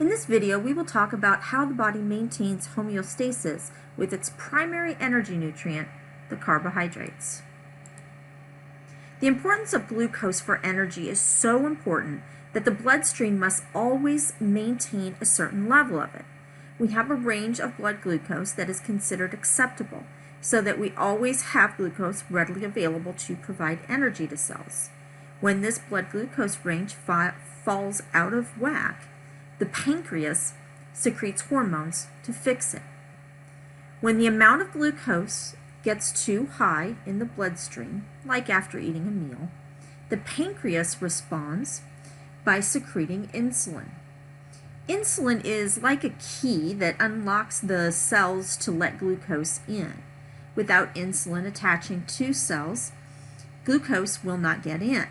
In this video, we will talk about how the body maintains homeostasis with its primary energy nutrient, the carbohydrates. The importance of glucose for energy is so important that the bloodstream must always maintain a certain level of it. We have a range of blood glucose that is considered acceptable, so that we always have glucose readily available to provide energy to cells. When this blood glucose range falls out of whack, the pancreas secretes hormones to fix it. When the amount of glucose gets too high in the bloodstream, like after eating a meal, the pancreas responds by secreting insulin. Insulin is like a key that unlocks the cells to let glucose in. Without insulin attaching to cells, glucose will not get in.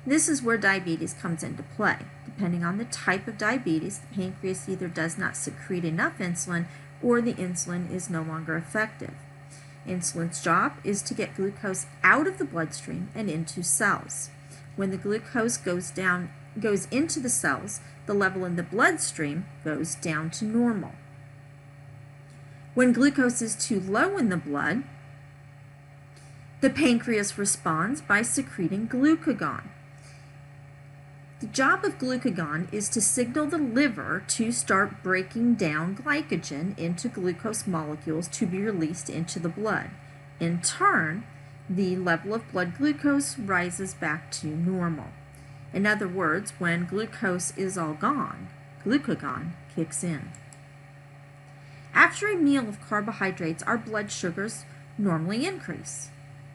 This is where diabetes comes into play. Depending on the type of diabetes, the pancreas either does not secrete enough insulin or the insulin is no longer effective. Insulin's job is to get glucose out of the bloodstream and into cells. When the glucose goes into the cells, the level in the bloodstream goes down to normal. When glucose is too low in the blood, the pancreas responds by secreting glucagon. The job of glucagon is to signal the liver to start breaking down glycogen into glucose molecules to be released into the blood. In turn, the level of blood glucose rises back to normal. In other words, when glucose is all gone, glucagon kicks in. After a meal of carbohydrates, our blood sugars normally increase.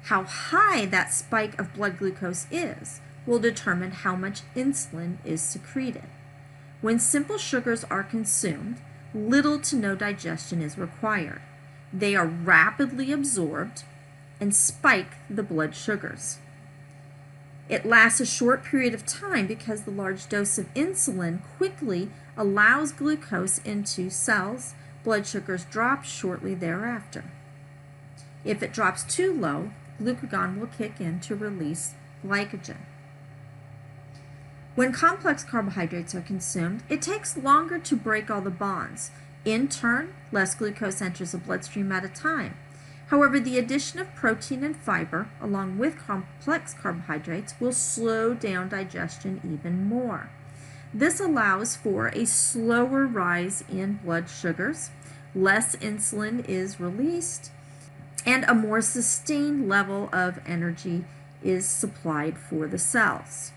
How high that spike of blood glucose is will determine how much insulin is secreted. When simple sugars are consumed, little to no digestion is required. They are rapidly absorbed and spike the blood sugars. It lasts a short period of time because the large dose of insulin quickly allows glucose into cells. Blood sugars drop shortly thereafter. If it drops too low, glucagon will kick in to release glycogen. When complex carbohydrates are consumed, it takes longer to break all the bonds. In turn, less glucose enters the bloodstream at a time. However, the addition of protein and fiber, along with complex carbohydrates, will slow down digestion even more. This allows for a slower rise in blood sugars, less insulin is released, and a more sustained level of energy is supplied for the cells.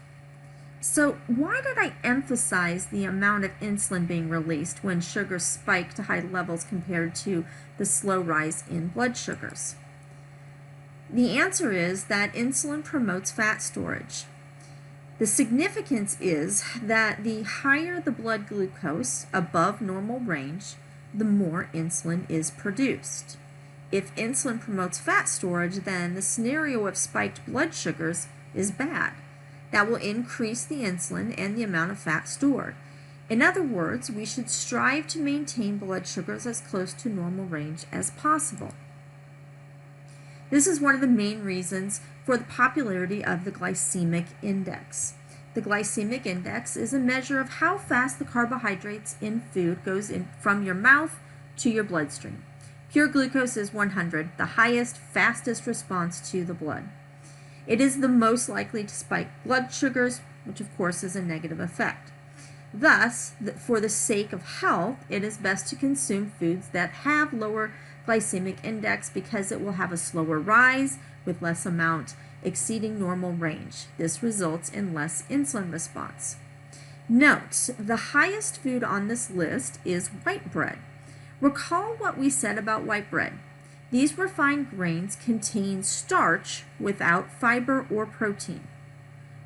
So why did I emphasize the amount of insulin being released when sugars spike to high levels compared to the slow rise in blood sugars? The answer is that insulin promotes fat storage. The significance is that the higher the blood glucose above normal range, the more insulin is produced. If insulin promotes fat storage, then the scenario of spiked blood sugars is bad. That will increase the insulin and the amount of fat stored. In other words, we should strive to maintain blood sugars as close to normal range as possible. This is one of the main reasons for the popularity of the glycemic index. The glycemic index is a measure of how fast the carbohydrates in food goes in from your mouth to your bloodstream. Pure glucose is 100, the highest, fastest response to the blood. It is the most likely to spike blood sugars, which of course is a negative effect. Thus, for the sake of health, it is best to consume foods that have lower glycemic index because it will have a slower rise with less amount exceeding normal range. This results in less insulin response. Note, the highest food on this list is white bread. Recall what we said about white bread. These refined grains contain starch without fiber or protein.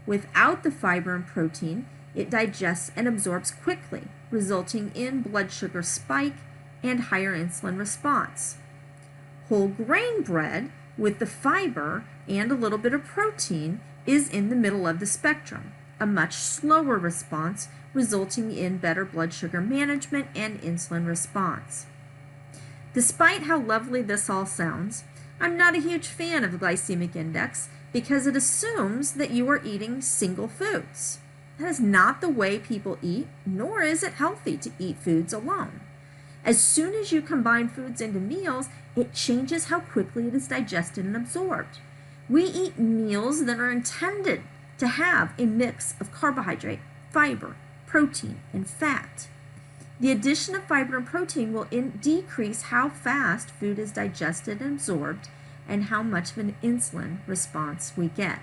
Without the fiber and protein, it digests and absorbs quickly, resulting in blood sugar spike and higher insulin response. Whole grain bread with the fiber and a little bit of protein is in the middle of the spectrum, a much slower response, resulting in better blood sugar management and insulin response. Despite how lovely this all sounds, I'm not a huge fan of the glycemic index because it assumes that you are eating single foods. That is not the way people eat, nor is it healthy to eat foods alone. As soon as you combine foods into meals, it changes how quickly it is digested and absorbed. We eat meals that are intended to have a mix of carbohydrate, fiber, protein, and fat. The addition of fiber and protein will decrease how fast food is digested and absorbed and how much of an insulin response we get.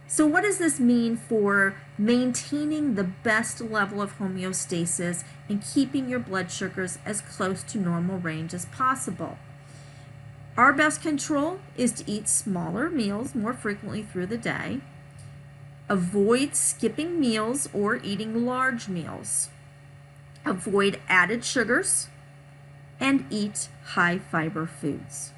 So what does this mean for maintaining the best level of homeostasis and keeping your blood sugars as close to normal range as possible? Our best control is to eat smaller meals more frequently through the day, avoid skipping meals or eating large meals, avoid added sugars, and eat high fiber foods.